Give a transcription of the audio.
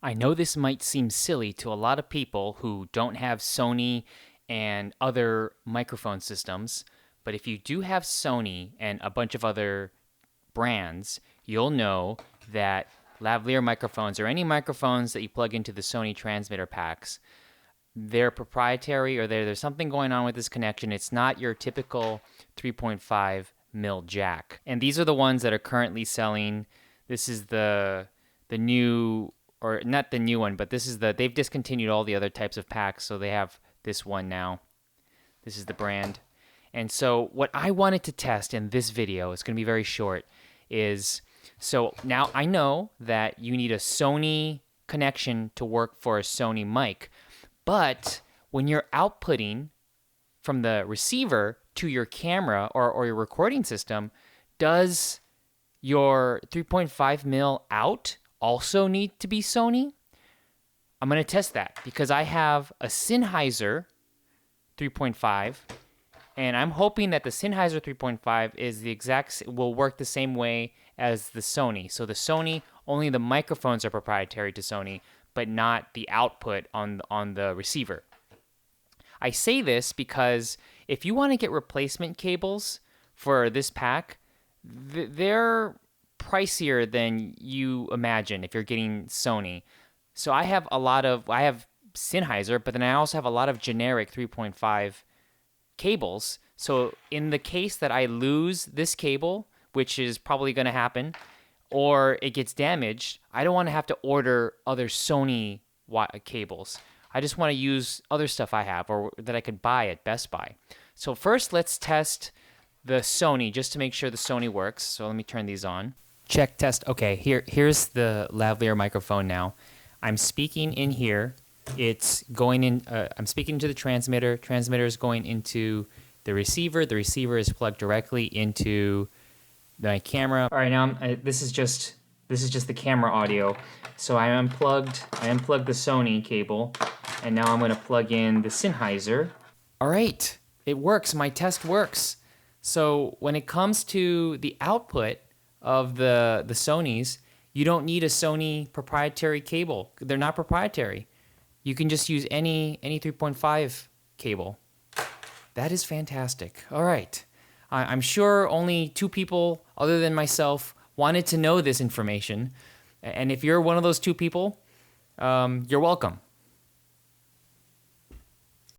I know this might seem silly to a lot of people who don't have Sony and other microphone systems, but if you do have Sony and a bunch of other brands, you'll know that lavalier microphones or any microphones that you plug into the Sony transmitter packs, they're proprietary or there's something going on with this connection. It's not your typical 3.5 mil jack. And these are the ones that are currently selling. This is the new, or not the new one, but this is they've discontinued all the other types of packs, so they have this one now. This is the brand. And so what I wanted to test in this video, it's going to be very short, is so now I know that you need a Sony connection to work for a Sony mic, but when you're outputting from the receiver to your camera or your recording system, does your 3.5 mil out also need to be Sony? I'm going to test that because I have a Sennheiser 3.5, and I'm hoping that the Sennheiser 3.5 is the exact will work the same way as the Sony. So the Sony, only the microphones are proprietary to Sony, but not the output on the receiver. I say this because if you want to get replacement cables for this pack, they're pricier than you imagine if you're getting Sony. So I have Sennheiser, but then I also have a lot of generic 3.5 cables. So in the case that I lose this cable, which is probably going to happen, or it gets damaged, I don't want to have to order other Sony cables. I just want to use other stuff I have or that I could buy at Best Buy. So first, let's test the Sony just to make sure the Sony works. So let me turn these on. Check, test. Okay, here's the lavalier microphone now. I'm speaking in here. It's going in. I'm speaking to the transmitter. Transmitter is going into the receiver. The receiver is plugged directly into my camera. All right, now this is just the camera audio. So I unplugged the Sony cable, and now I'm going to plug in the Sennheiser. All right, it works. My test works. So when it comes to the output of the Sonys, you don't need a Sony proprietary cable. They're not proprietary. You can just use any 3.5 cable. That is fantastic. All right. I'm sure only 2 people other than myself wanted to know this information. And if you're one of those 2 people, you're welcome.